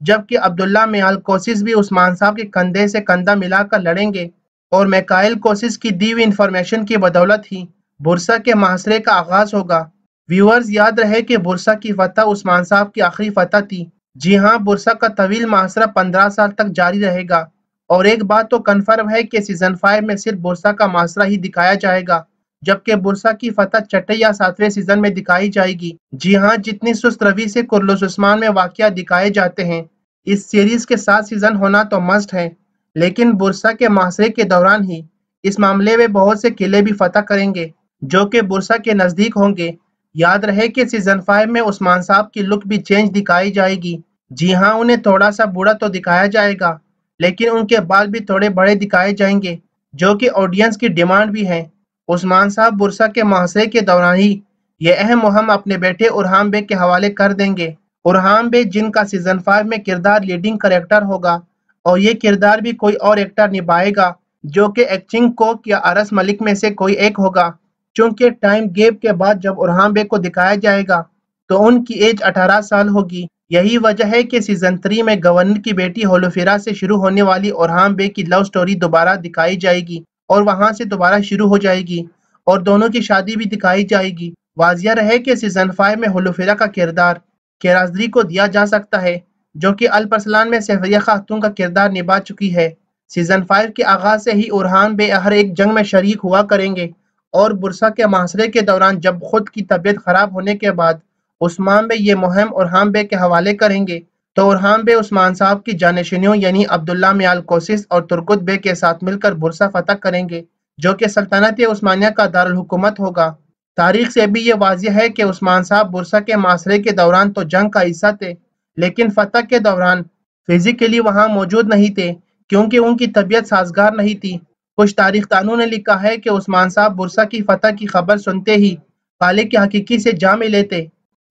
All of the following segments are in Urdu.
جبکہ عبداللہ میال کوسس بھی عثمان صاحب کے کندھے سے کندھا ملا کر لڑیں گے، اور میکائل کوسس کی دی ہوئی انفارمیشن کی بدولت ہی برسا کے محاصرے کا آغاز ہوگا۔ ویورز یاد رہے کہ برسا کی فتح عثمان صاحب کی آخری فتح تھی۔ جی ہاں، برسا کا طویل محاصرہ 15 سال تک جاری رہے گا، اور ایک بات تو کنفرم ہے کہ سیزن 5 میں صرف برسا کا محاصرہ ہی دکھایا جائے گا، جبکہ برسا کی فتح 6 یا 7ویں سیزن میں دکھائی جائے گی۔ جی ہاں، جتنی سست روی سے کرلس عثمان میں واقعہ دکھائے جاتے ہیں، اس سیریز کے 7 سیزن ہونا تو مسٹ ہے، لیکن برسا کے محاصرے کے دوران ہی اس معاملے میں بہت سے قلعے بھی فتح کریں گے جو کہ برسا کے نزدیک ہوں گے۔ یاد رہے کہ سیزن 5 میں عثمان صاحب کی لک بھی چینج دکھائی جائے گی۔ جی ہاں، انہیں تھوڑا سا بوڑھا تو دکھایا جائے گا، لیکن ان کے بال بھی تھوڑے بڑے دکھائے جائیں گے، جو کہ آڈینس کی ڈیمانڈ بھی ہے۔ عثمان صاحب برسا کے محاصرے کے دوران ہی یہ اہم مہم اپنے بیٹے اورحان بیگ کے حوالے کر دیں گے۔ اورحان بیگ جن کا سیزن 5 میں کردار لیڈنگ کریکٹر ہوگا، اور یہ کردار بھی کوئی اور ایکٹر نبھائے گا جو کہ ایکچنگ کوک یا ارس ملک میں سے کوئی ایک ہوگا، چونکہ ٹائم گیپ کے بعد جب اورحان بیگ کو دکھایا جائے گا تو ان کی ایج 18 سال ہوگی۔ یہی وجہ ہے کہ سیزن 3 میں گورنر کی بیٹی ہولوفیرا سے شروع ہونے والی اورحان بیگ کی لو سٹوری دوبارہ دکھائی جائے گی اور وہاں سے دوبارہ شروع ہو جائے گی، اور دونوں کی شادی بھی دکھائی جائے گی۔ واضح رہے کہ سیزن 5 میں ہولوفیرا کا کردار کیرازدری کو دیا جا سکتا ہے، جو کہ الپرسلان میں سیفریہ خاتون کا کردار نبھا چکی ہے۔ سیزن 5 کے آغاز سے ہی اورحان بیگ ہر ایک جنگ میں شریک ہوا کریں گے، اور برسا کے محاصرے کے دوران جب خود کی طبیعت خراب ہونے کے بعد عثمان بیگ یہ مہم اورحان بیگ کے حوالے کریں گے، تو اورحان بیگ عثمان صاحب کی جانشینوں یعنی عبداللہ میال کوسس اور ترگت بیگ کے ساتھ مل کر برسا فتح کریں گے، جو کہ سلطنت عثمانیہ کا دارالحکومت ہوگا۔ تاریخ سے بھی یہ واضح ہے کہ عثمان صاحب برسا کے محاصرے کے دوران تو جنگ کا حصہ تھے، لیکن فتح کے دوران فزیکلی وہاں موجود نہیں تھے کیونکہ ان کی طبیعت سازگار نہیں تھی۔ کچھ تاریخ دانوں نے لکھا ہے کہ عثمان صاحب برسا کی فتح کی خبر سنتے ہی خالق حقیقی سے جا ملے تھے،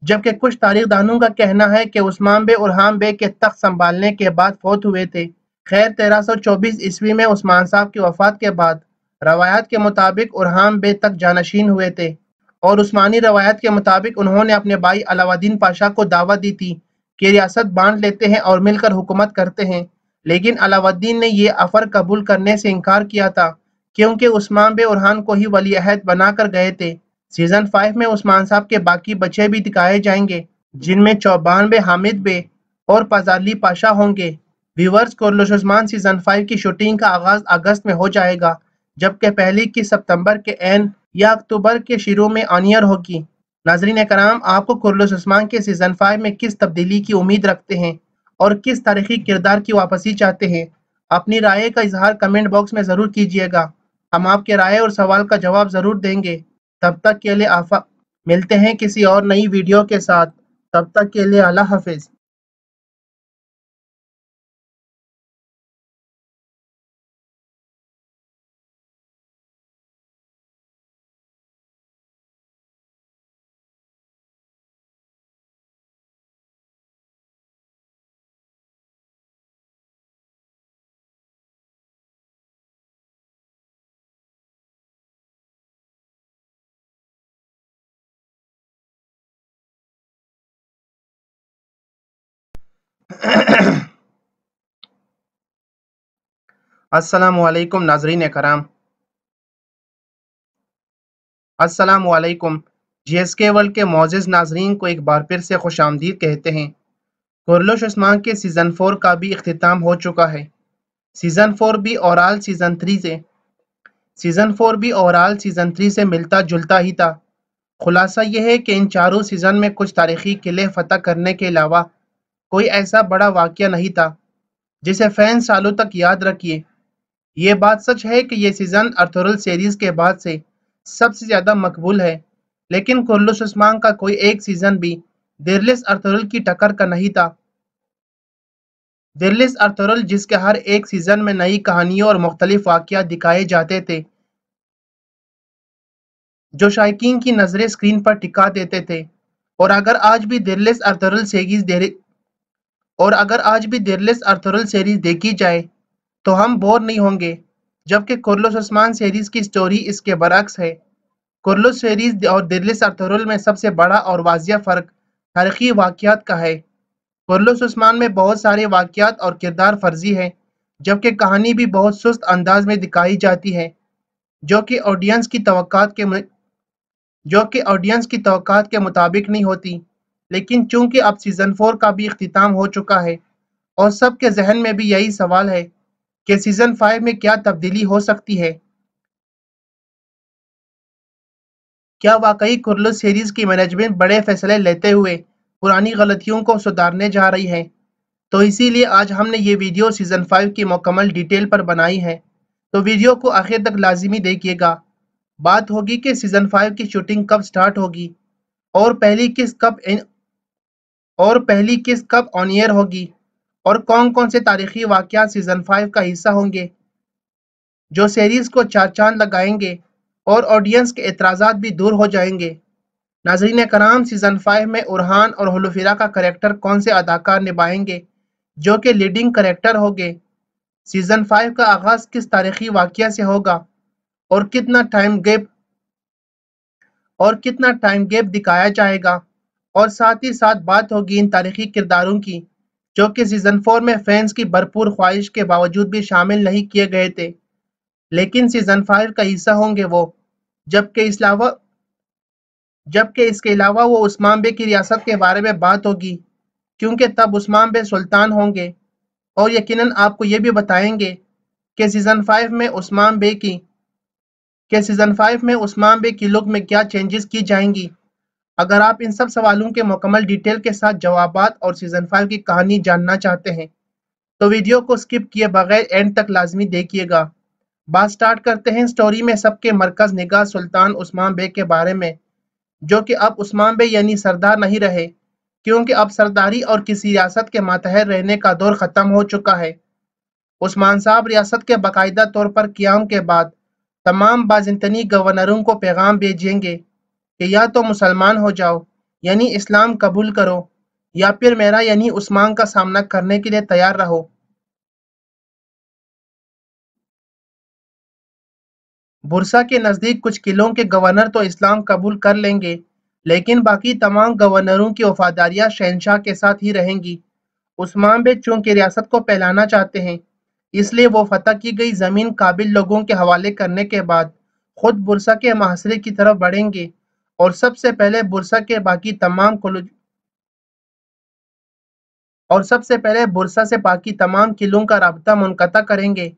جبکہ کچھ تاریخ دانوں کا کہنا ہے کہ عثمان بیگ اورحان بیگ کے تخت سنبھالنے کے بعد فوت ہوئے تھے۔ خیر 1324 عیسوی میں عثمان صاحب کی وفات کے بعد روایات کے مطابق اورحان بیگ تک جانشین ہوئے تھے، اور عثمانی روایات کے مطابق انہوں نے اپنے بھائی علاؤ الدین پاشا کو دعوت دی تھی کہ ریاست بانٹ لیتے ہیں اور مل کر حکومت کرتے ہیں، لیکن علاؤ الدین نے یہ آفر قبول کرنے سے انکار کیا تھا کیونکہ عثمان بیگ اورحان کو ہی ولی عہد بنا کر گئے تھے۔ سیزن 5 میں عثمان صاحب کے باقی بچے بھی دکھائے جائیں گے، جن میں چوبان بیگ، حامد بیگ اور پازارلی پاشا ہوں گے۔ ویورز، کرلس عثمان سیزن 5 کی شوٹنگ کا آغاز اگست میں ہو جائے گا، جبکہ پہلی کی ستمبر کے اینڈ یا اکتوبر کے شروع میں آن ایئر ہوگی۔ ناظرین کرام، آپ کو کرلس عثمان کے سیزن 5 میں کس تبدیلی کی امید رکھتے ہیں اور کس تاریخی کردار کی واپسی چاہتے ہیں؟ اپنی رائے کا اظہار کمنٹ باکس میں ضرور کیجیے گا، ہم آپ کے رائے اور سوال کا جواب ضرور دیں گے۔ تب تک کے لیے ملتے ہیں کسی اور نئی ویڈیو کے ساتھ، تب تک کے لیے اللہ حافظ۔ السلام علیکم ناظرین کرام، السلام علیکم۔ جی ایس کے ورلڈ کے معزز ناظرین کو ایک بار پھر سے خوش آمدید کہتے ہیں۔ کرلس عثمان کے سیزن 4 کا بھی اختتام ہو چکا ہے۔ سیزن 4 بھی اوورال سیزن 3 سے ملتا جلتا ہی تھا۔ خلاصہ یہ ہے کہ ان چاروں سیزن میں کچھ تاریخی قلعے فتح کرنے کے علاوہ کوئی ایسا بڑا واقعہ نہیں تھا جسے فینس سالوں تک یاد رکھیے۔ یہ بات سچ ہے کہ یہ سیزن ارطغرل سیریز کے بعد سے سب سے زیادہ مقبول ہے، لیکن کرلس عثمان کا کوئی ایک سیزن بھی دیرلس ارطغرل کی ٹکر کا نہیں تھا۔ دیرلس ارطغرل جس کے ہر ایک سیزن میں نئی کہانیوں اور مختلف واقعات دکھائے جاتے تھے جو شائقین کی نظریں اسکرین پر ٹکا دیتے تھے، اور اگر آج بھی دیرلس ارطغرل سیریز دیکھی جائے تو ہم بور نہیں ہوں گے، جبکہ کرلس عثمان سیریز کی سٹوری اس کے برعکس ہے۔ کرلس سیریز اور دیرلس ارطغرل میں سب سے بڑا اور واضح فرق تاریخی واقعات کا ہے۔ کرلس عثمان میں بہت سارے واقعات اور کردار فرضی ہیں، جبکہ کہانی بھی بہت سست انداز میں دکھائی جاتی ہے، جو کہ آڈینس کی توقعات کے مطابق نہیں ہوتی۔ لیکن چونکہ اب سیزن 4 کا بھی اختتام ہو چکا ہے اور سب کے ذہن میں بھی یہی سوال ہے کہ سیزن 5 میں کیا تبدیلی ہو سکتی ہے؟ کیا واقعی کرلس سیریز کی مینجمنٹ بڑے فیصلے لیتے ہوئے پرانی غلطیوں کو سدھارنے جا رہی ہے؟ تو اسی لیے آج ہم نے یہ ویڈیو سیزن 5 کی مکمل ڈیٹیل پر بنائی ہے، تو ویڈیو کو آخر تک لازمی دیکھیے گا۔ بات ہوگی کہ سیزن 5 کی شوٹنگ کب سٹارٹ ہوگی اور پہلی قسط کب آن ایئر ہوگی، اور کون سے تاریخی واقعات سیزن 5 کا حصہ ہوں گے جو سیریز کو چار چاند لگائیں گے اور آڈینس کے اعتراضات بھی دور ہو جائیں گے۔ ناظرین کرام، سیزن 5 میں ارحان اور ہلوفیرا کا کریکٹر کون سے اداکار نبھائیں گے جو کہ لیڈنگ کریکٹر ہوگے؟ سیزن 5 کا آغاز کس تاریخی واقعہ سے ہوگا اور کتنا ٹائم گیپ دکھایا جائے گا؟ اور ساتھ ہی ساتھ بات ہوگی ان تاریخی کرداروں کی جو کہ سیزن 4 میں فینس کی بھرپور خواہش کے باوجود بھی شامل نہیں کیے گئے تھے، لیکن سیزن 5 کا حصہ ہوں گے وہ، جبکہ اس کے علاوہ وہ عثمان بے کی ریاست کے بارے میں بات ہوگی، کیونکہ تب عثمان بے سلطان ہوں گے، اور یقیناً آپ کو یہ بھی بتائیں گے کہ سیزن 5 میں عثمان بے کی لک میں کیا چینجز کی جائیں گی۔ اگر آپ ان سب سوالوں کے مکمل ڈیٹیل کے ساتھ جوابات اور سیزن 5 کی کہانی جاننا چاہتے ہیں تو ویڈیو کو سکپ کیے بغیر اینڈ تک لازمی دیکھیے گا۔ بات سٹارٹ کرتے ہیں سٹوری میں سب کے مرکز نگاہ سلطان عثمان بے کے بارے میں، جو کہ اب عثمان بے یعنی سردار نہیں رہے، کیونکہ اب سرداری اور کسی ریاست کے ماتحت رہنے کا دور ختم ہو چکا ہے۔ عثمان صاحب ریاست کے باقاعدہ طور پر قیام کے بعد تمام بازنطینی گورنروں کو پیغام بھیجیں گے کہ یا تو مسلمان ہو جاؤ یعنی اسلام قبول کرو، یا پھر میرا یعنی عثمان کا سامنا کرنے کے لیے تیار رہو۔ برسا کے نزدیک کچھ قلعوں کے گورنر تو اسلام قبول کر لیں گے، لیکن باقی تمام گورنروں کی وفاداریاں شہنشاہ کے ساتھ ہی رہیں گی۔ عثمان بے چونکہ ریاست کو پھیلانا چاہتے ہیں، اس لیے وہ فتح کی گئی زمین قابل لوگوں کے حوالے کرنے کے بعد خود برسا کے محاصرے کی طرف بڑھیں گے اور سب سے پہلے برسا سے باقی تمام قلعوں کا رابطہ منقطع کریں گے۔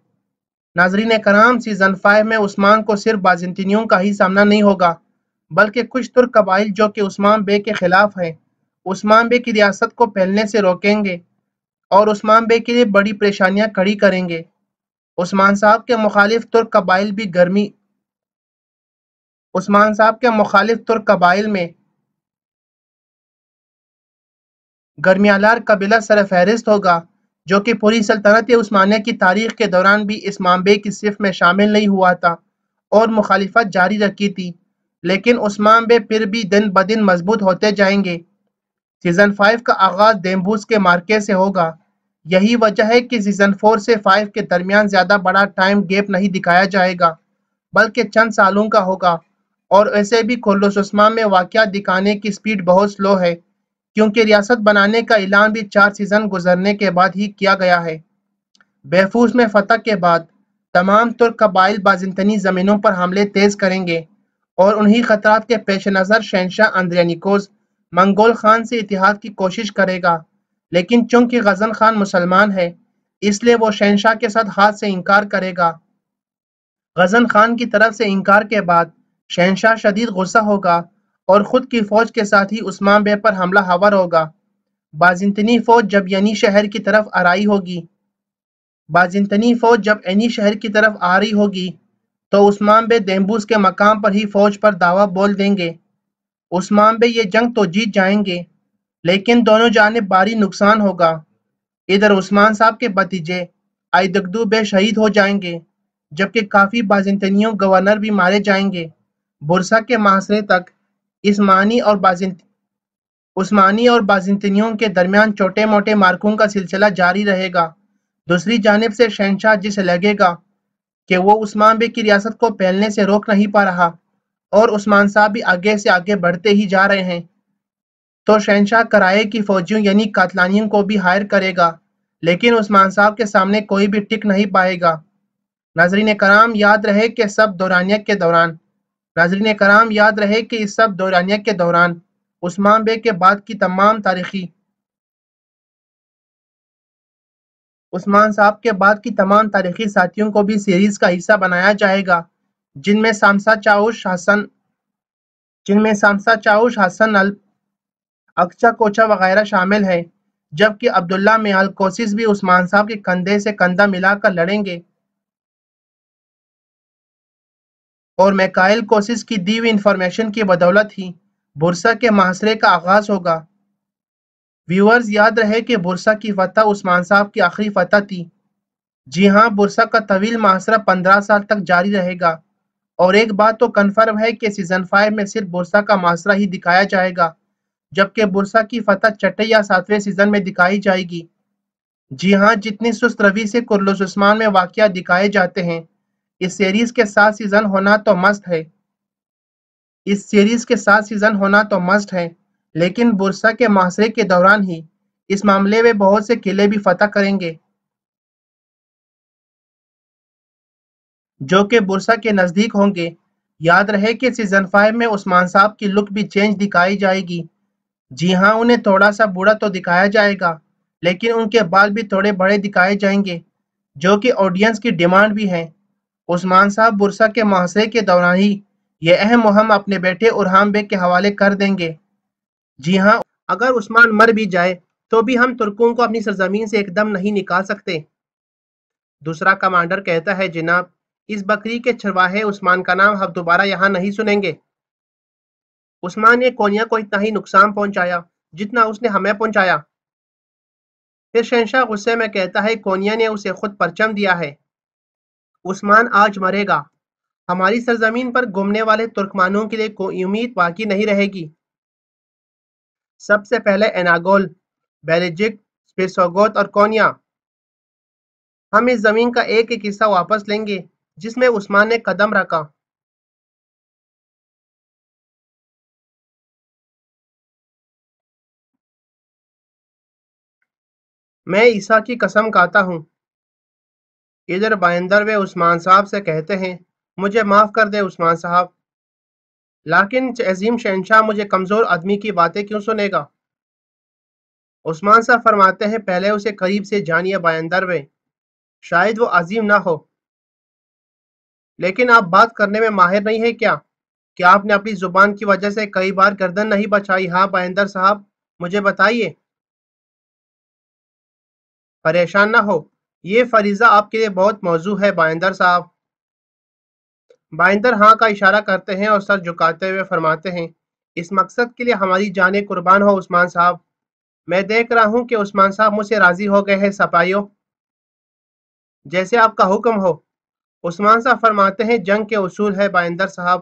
ناظرین کرام، سیزن 5 میں عثمان کو صرف بازنطینیوں کا ہی سامنا نہیں ہوگا، بلکہ کچھ ترک قبائل جو کہ عثمان بے کے خلاف ہیں، عثمان بے کی ریاست کو پھیلنے سے روکیں گے اور عثمان بے کے لیے بڑی پریشانیاں کھڑی کریں گے۔ عثمان صاحب کے مخالف ترک قبائل میں گرمیالار قبیلہ سرفہرست ہوگا، جو کہ پوری سلطنت عثمانیہ کی تاریخ کے دوران بھی عثمان بے کی صف میں شامل نہیں ہوا تھا اور مخالفت جاری رکھی تھی، لیکن عثمان بے پھر بھی دن بدن مضبوط ہوتے جائیں گے۔ سیزن 5 کا آغاز دیمبوس کے مارکے سے ہوگا۔ یہی وجہ ہے کہ سیزن 4 سے 5 کے درمیان زیادہ بڑا ٹائم گیپ نہیں دکھایا جائے گا، بلکہ چند سالوں کا ہوگا، اور ایسے بھی کرلس عثمان میں واقعات دکھانے کی سپیڈ بہت سلو ہے، کیونکہ ریاست بنانے کا اعلان بھی 4 سیزن گزرنے کے بعد ہی کیا گیا ہے۔ بیفوس میں فتح کے بعد تمام ترک قبائل بازنطینی زمینوں پر حملے تیز کریں گے، اور انہی خطرات کے پیش نظر شہنشاہ اندرینیکوس منگول خان سے اتحاد کی کوشش کرے گا، لیکن چونکہ غزن خان مسلمان ہے، اس لیے وہ شہنشاہ کے ساتھ ہاتھ سے انکار کرے گا۔ غزن خان کی طرف سے انکار کے بعد شہنشاہ شدید غصہ ہوگا اور خود کی فوج کے ساتھ ہی عثمان بے پر حملہ آور ہوگا۔ بازنطینی فوج جب ینی شہر کی طرف آ رہی ہوگی تو عثمان بے دیمبوس کے مقام پر ہی فوج پر دعویٰ بول دیں گے۔ عثمان بے یہ جنگ تو جیت جائیں گے، لیکن دونوں جانب بھاری نقصان ہوگا۔ ادھر عثمان صاحب کے بھتیجے آئیدگدو بے شہید ہو جائیں گے، جبکہ کافی بازنطینیوں گورنر بھی مارے جائیں گے۔ برسا کے محاصرے تک عثمانی اور بازنطینیوں کے درمیان چھوٹے موٹے مارکوں کا سلسلہ جاری رہے گا۔ دوسری جانب سے شہنشاہ جسے لگے گا کہ وہ عثمان بے کی ریاست کو پھیلنے سے روک نہیں پا رہا اور عثمان صاحب بھی آگے سے آگے بڑھتے ہی جا رہے ہیں، تو شہنشاہ کرائے کی فوجیوں یعنی قاتلانیوں کو بھی ہائر کرے گا، لیکن عثمان صاحب کے سامنے کوئی بھی ٹک نہیں پائے گا۔ ناظرین کرام یاد رہے کہ سب دورانیہ کے دوران ناظرین کرام یاد رہے کہ اس سب دورانیہ کے دوران عثمان بے کے بعد کی تمام تاریخی عثمان صاحب کے بعد کی تمام تاریخی ساتھیوں کو بھی سیریز کا حصہ بنایا جائے گا، جن میں سامسا چاؤش حسن اقچا کوچا وغیرہ شامل ہیں، جبکہ عبداللہ میال کوسس بھی عثمان صاحب کے کندھے سے کندھا ملا کر لڑیں گے اور میکائل کوسس کی دی ہوئی انفارمیشن کی بدولت ہی برسا کے محاصرے کا آغاز ہوگا۔ ویورز یاد رہے کہ برسا کی فتح عثمان صاحب کی آخری فتح تھی۔ جی ہاں، برسا کا طویل محاصرہ 15 سال تک جاری رہے گا، اور ایک بات تو کنفرم ہے کہ سیزن 5 میں صرف برسا کا محاصرہ ہی دکھایا جائے گا، جبکہ برسا کی فتح چھٹے یا 7ویں سیزن میں دکھائی جائے گی۔ جی ہاں، جتنی سست روی سے کرلس عثمان میں واقعہ دکھائے جاتے ہیں، اس سیریز کے 7 سیزن ہونا تو مست ہے، لیکن برسا کے محاصرے کے دوران ہی اس معاملے میں بہت سے قلعے بھی فتح کریں گے، جو کہ برسا کے نزدیک ہوں گے۔ یاد رہے کہ سیزن 5 میں عثمان صاحب کی لک بھی چینج دکھائی جائے گی۔ جی ہاں، انہیں تھوڑا سا بوڑھا تو دکھایا جائے گا، لیکن ان کے بال بھی تھوڑے بڑے دکھائے جائیں گے، جو کہ آڈینس کی ڈیمانڈ بھی ہے۔ عثمان صاحب برسا کے محاصرے کے دوران ہی یہ اہم مہم اپنے بیٹے اورہان بیگ کے حوالے کر دیں گے۔ جی ہاں، اگر عثمان مر بھی جائے تو بھی ہم ترکوں کو اپنی سرزمین سے ایک دم نہیں نکال سکتے۔ دوسرا کمانڈر کہتا ہے، جناب، اس بکری کے چرواہے عثمان کا نام ہم دوبارہ یہاں نہیں سنیں گے۔ عثمان نے کونیا کو اتنا ہی نقصان پہنچایا جتنا اس نے ہمیں پہنچایا۔ پھر شہنشاہ غصے میں کہتا ہے، کونیا نے اسے خود پرچم دیا ہے۔ عثمان آج مرے گا، ہماری سرزمین پر گھومنے والے ترکمانوں کے لیے کوئی امید باقی نہیں رہے گی۔ سب سے پہلے ایناگول، بیلجک، سپیسوگوت اور کونیا۔ ہم اس زمین کا ایک ایک حصہ واپس لیں گے جس میں عثمان نے قدم رکھا۔ میں عیسیٰ کی قسم کھاتا ہوں۔ ادھر بائندر و عثمان صاحب سے کہتے ہیں، مجھے معاف کر دے عثمان صاحب، لیکن عظیم شہنشاہ مجھے کمزور آدمی کی باتیں کیوں سنے گا؟ عثمان صاحب فرماتے ہیں، پہلے اسے قریب سے جانیے بائندر و، شاید وہ عظیم نہ ہو، لیکن آپ بات کرنے میں ماہر نہیں ہے کیا؟ کیا آپ نے اپنی زبان کی وجہ سے کئی بار گردن نہیں بچائی؟ ہاں بائندر صاحب، مجھے بتائیے۔ پریشان نہ ہو، یہ فریضہ آپ کے لیے بہت موزوں ہے بائندر صاحب۔ بائندر ہاں کا اشارہ کرتے ہیں اور سر جھکاتے ہوئے فرماتے ہیں، اس مقصد کے لیے ہماری جانیں قربان ہو عثمان صاحب۔ میں دیکھ رہا ہوں کہ عثمان صاحب مجھ سے راضی ہو گئے ہیں سپاہیوں، جیسے آپ کا حکم ہو۔ عثمان صاحب فرماتے ہیں، جنگ کے اصول ہے بائندر صاحب،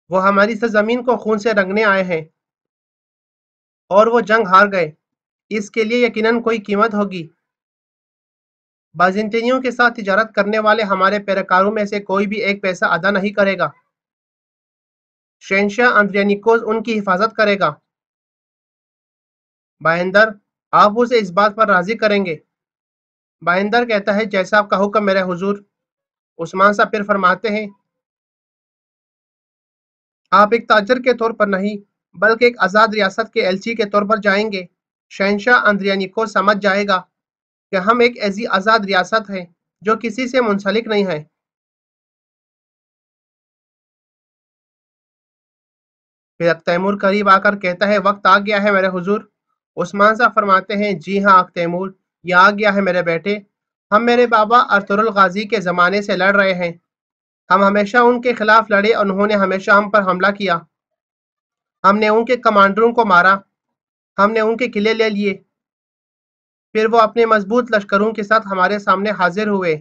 وہ ہماری سرزمین کو خون سے رنگنے آئے ہیں اور وہ جنگ ہار گئے، اس کے لیے یقیناً کوئی قیمت ہوگی۔ بازنطینیوں کے ساتھ تجارت کرنے والے ہمارے پیروکاروں میں سے کوئی بھی ایک پیسہ ادا نہیں کرے گا۔ شہنشاہ اندریانیکوز ان کی حفاظت کرے گا۔ بائندر، آپ اسے اس بات پر راضی کریں گے؟ بائندر کہتا ہے، جیسا آپ کا حکم میرے حضور۔ عثمان صاحب پھر فرماتے ہیں، آپ ایک تاجر کے طور پر نہیں بلکہ ایک آزاد ریاست کے ایلچی کے طور پر جائیں گے۔ شہنشاہ اندریانیکوز سمجھ جائے گا کہ ہم ایک ایسی آزاد ریاست ہے جو کسی سے منسلک نہیں ہے۔ پھر تیمور قریب آ کر کہتا ہے، وقت آ گیا ہے میرے حضور۔ عثمان صاحب فرماتے ہیں، جی ہاں تیمور، یہ آ گیا ہے میرے بیٹے۔ ہم میرے بابا ارطغرل غازی کے زمانے سے لڑ رہے ہیں، ہم ہمیشہ ان کے خلاف لڑے اور انہوں نے ہمیشہ ہم پر حملہ کیا، ہم نے ان کے کمانڈروں کو مارا، ہم نے ان کے قلعے لے لیے، پھر وہ اپنے مضبوط لشکروں کے ساتھ ہمارے سامنے حاضر ہوئے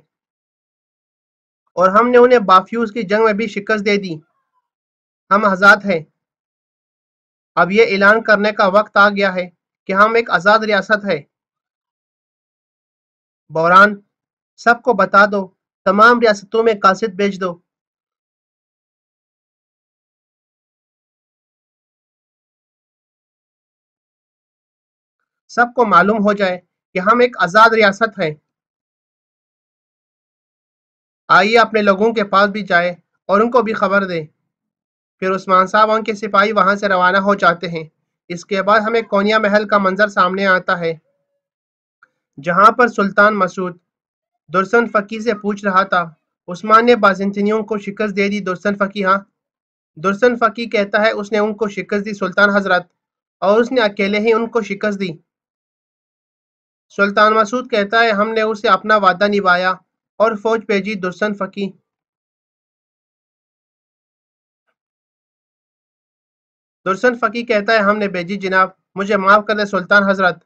اور ہم نے انہیں بافیوز کی جنگ میں بھی شکست دے دی۔ ہم آزاد ہیں۔ اب یہ اعلان کرنے کا وقت آ گیا ہے کہ ہم ایک آزاد ریاست ہے۔ بوران، سب کو بتا دو، تمام ریاستوں میں قاصد بھیج دو۔ سب کو معلوم ہو جائے کہ ہم ایک آزاد ریاست ہیں۔ آئیے اپنے لوگوں کے پاس بھی جائے اور ان کو بھی خبر دے۔ پھر عثمان صاحب ان کے سپاہی وہاں سے روانہ ہو جاتے ہیں۔ اس کے بعد ہمیں کونیا محل کا منظر سامنے آتا ہے، جہاں پر سلطان مسعود درسن فقی سے پوچھ رہا تھا، عثمان نے بازنطینیوں کو شکست دے دی درسن فقی؟ ہاں۔ درسن فقی کہتا ہے اس نے ان کو شکست دی سلطان حضرت، اور اس نے اکیلے ہی ان کو شکست دی۔ سلطان مسعود کہتا ہے ہم نے اسے اپنا وعدہ نبھایا اور فوج بھیجی درسن فقی۔ درسن فقی کہتا ہے ہم نے بھیجی جناب، مجھے معاف کر دے سلطان حضرت،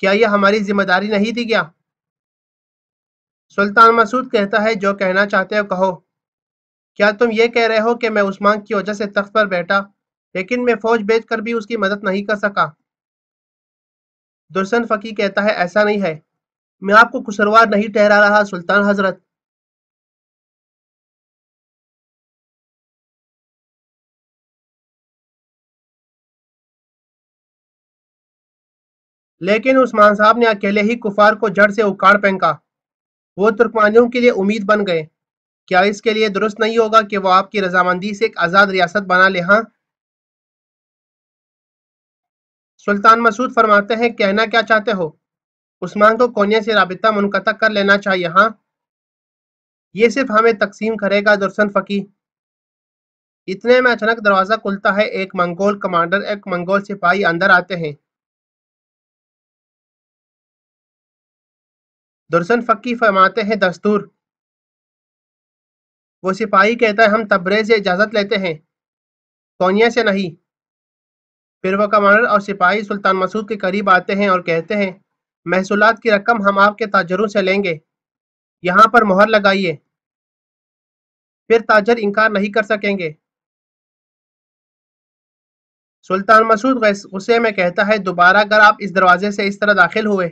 کیا یہ ہماری ذمہ داری نہیں تھی کیا؟ سلطان مسعود کہتا ہے جو کہنا چاہتے ہو کہو۔ کیا تم یہ کہہ رہے ہو کہ میں عثمان کی وجہ سے تخت پر بیٹھا لیکن میں فوج بھیج کر بھی اس کی مدد نہیں کر سکا؟ درسن فقی کہتا ہے ایسا نہیں ہے، میں آپ کو قصوروار نہیں ٹھہرا رہا سلطان حضرت۔ لیکن عثمان صاحب نے اکیلے ہی کفار کو جڑ سے اکھاڑ پھینکا، وہ ترکمانیوں کے لیے امید بن گئے۔ کیا اس کے لیے درست نہیں ہوگا کہ وہ آپ کی رضامندی سے ایک آزاد ریاست بنا لے؟ ہاں۔ سلطان مسعود فرماتے ہیں کہنا کیا چاہتے ہو؟ عثمان کو کونیا سے رابطہ منقطع کر لینا چاہیے؟ ہاں۔ یہ صرف ہمیں تقسیم کرے گا درسن فقی۔ اتنے میں اچانک دروازہ کھلتا ہے، ایک منگول کمانڈر ایک منگول سپاہی اندر آتے ہیں۔ درسن فقی فرماتے ہیں دستور۔ وہ سپاہی کہتا ہے ہم تبریز سے اجازت لیتے ہیں، کونیا سے نہیں۔ پھر وہ کمانڈر اور سپاہی سلطان مسعود کے قریب آتے ہیں اور کہتے ہیں محصولات کی رقم ہم آپ کے تاجروں سے لیں گے، یہاں پر مہر لگائیے۔ پھر تاجر انکار نہیں کر سکیں گے۔ سلطان مسعود غصے میں کہتا ہے دوبارہ اگر آپ اس دروازے سے اس طرح داخل ہوئے،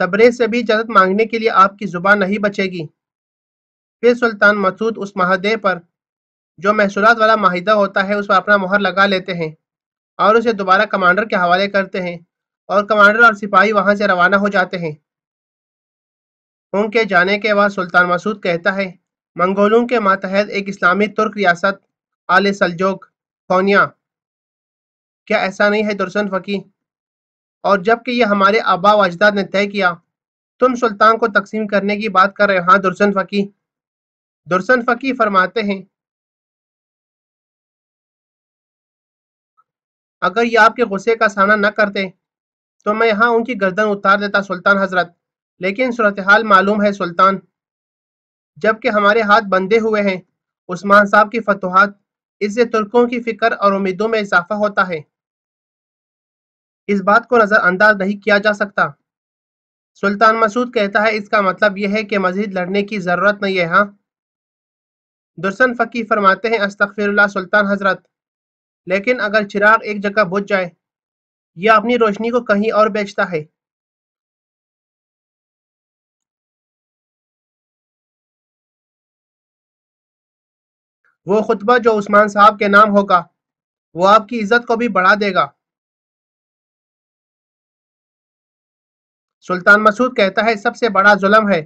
تبریز سے بھی اجازت مانگنے کے لیے آپ کی زبان نہیں بچے گی۔ پھر سلطان مسعود اس معاہدے پر جو محصولات والا معاہدہ ہوتا ہے اس پر اپنا مہر لگا لیتے ہیں اور اسے دوبارہ کمانڈر کے حوالے کرتے ہیں، اور کمانڈر اور سپاہی وہاں سے روانہ ہو جاتے ہیں۔ ان کے جانے کے بعد سلطان مسعود کہتا ہے منگولوں کے ماتحت ایک اسلامی ترک ریاست آل سلجوق کونیا، کیا ایسا نہیں ہے درسن فقی؟ اور جب کہ یہ ہمارے آبا و اجداد نے طے کیا، تم سلطان کو تقسیم کرنے کی بات کر رہے ہو؟ ہاں درسن فقی۔ درسن فقی فرماتے ہیں اگر یہ آپ کے غصے کا سامنا نہ کرتے تو میں یہاں ان کی گردن اتار دیتا سلطان حضرت، لیکن صورتحال معلوم ہے سلطان، جب کہ ہمارے ہاتھ بندھے ہوئے ہیں عثمان صاحب کی فتوحات، اس سے ترکوں کی فکر اور امیدوں میں اضافہ ہوتا ہے، اس بات کو نظر انداز نہیں کیا جا سکتا۔ سلطان مسعود کہتا ہے اس کا مطلب یہ ہے کہ مزید لڑنے کی ضرورت نہیں ہے؟ ہاں۔ درسن فقی فرماتے ہیں استغفر اللہ سلطان حضرت، لیکن اگر چراغ ایک جگہ بجھ جائے یا اپنی روشنی کو کہیں اور بیچتا ہے۔ وہ خطبہ جو عثمان صاحب کے نام ہوگا وہ آپ کی عزت کو بھی بڑھا دے گا۔ سلطان مسعود کہتا ہے سب سے بڑا ظلم ہے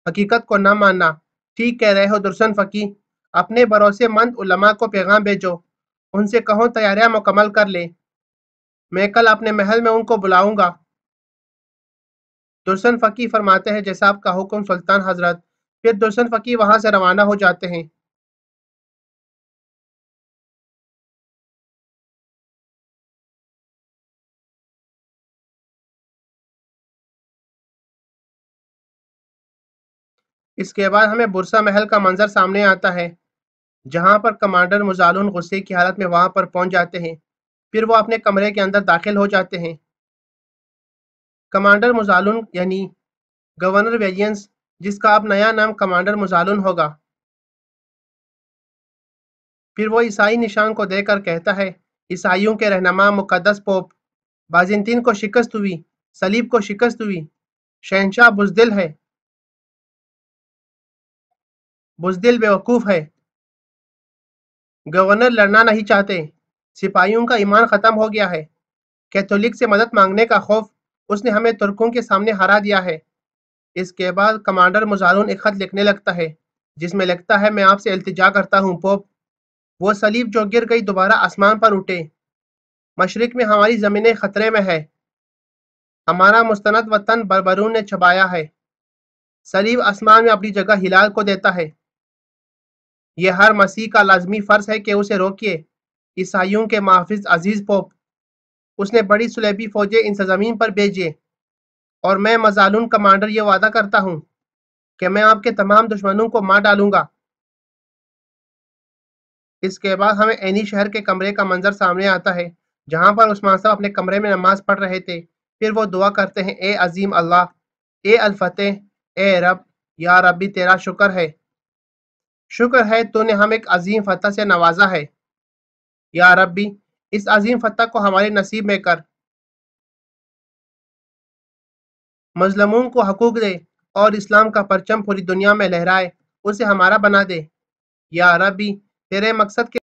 حقیقت کو نہ ماننا۔ ٹھیک کہہ رہے ہو درسن فقی، اپنے بھروسے مند علماء کو پیغام بھیجو، ان سے کہو تیاریاں مکمل کر لیں، میں کل اپنے محل میں ان کو بلاؤں گا۔ درسن فقی فرماتے ہیں جیسا آپ کا حکم سلطان حضرت۔ پھر درسن فقی وہاں سے روانہ ہو جاتے ہیں۔ اس کے بعد ہمیں برسا محل کا منظر سامنے آتا ہے، جہاں پر کمانڈر مزالون غصے کی حالت میں وہاں پر پہنچ جاتے ہیں۔ پھر وہ اپنے کمرے کے اندر داخل ہو جاتے ہیں۔ کمانڈر مزالون یعنی گورنر ویلینس، جس کا اب نیا نام کمانڈر مزالون ہوگا، پھر وہ عیسائی نشان کو دے کر کہتا ہے عیسائیوں کے رہنما مقدس پوپ، بازنطین کو شکست ہوئی، صلیب کو شکست ہوئی، شہنشاہ بزدل ہے، بزدل بیوقوف ہے، گورنر لڑنا نہیں چاہتے، سپاہیوں کا ایمان ختم ہو گیا ہے، کیتھولک سے مدد مانگنے کا خوف اس نے ہمیں ترکوں کے سامنے ہرا دیا ہے۔ اس کے بعد کمانڈر مزالون ایک خط لکھنے لگتا ہے جس میں لکھتا ہے، میں آپ سے التجا کرتا ہوں پوپ، وہ صلیب جو گر گئی دوبارہ آسمان پر اٹھے۔ مشرق میں ہماری زمینیں خطرے میں ہے، ہمارا مستند وطن بربروں نے چھپایا ہے۔ صلیب آسمان میں اپنی جگہ ہلال کو دیتا ہے۔ یہ ہر مسیح کا لازمی فرض ہے کہ اسے روکیے۔ عیسائیوں کے محافظ عزیز پوپ، اس نے بڑی صلیبی فوجیں ان سرزمین پر بھیجیں، اور میں مزالون کمانڈر یہ وعدہ کرتا ہوں کہ میں آپ کے تمام دشمنوں کو مار ڈالوں گا۔ اس کے بعد ہمیں عینی شہر کے کمرے کا منظر سامنے آتا ہے جہاں پر عثمان صاحب اپنے کمرے میں نماز پڑھ رہے تھے۔ پھر وہ دعا کرتے ہیں، اے عظیم اللہ، اے الفتح، اے رب، یا ربی تیرا شکر ہے، شکر ہے تو نے ہم ایک عظیم فتح سے نوازا ہے۔ یا ربی اس عظیم فتح کو ہمارے نصیب میں کر، مظلوموں کو حقوق دے اور اسلام کا پرچم پوری دنیا میں لہرائے، اسے ہمارا بنا دے۔ یا ربی تیرے مقصد کے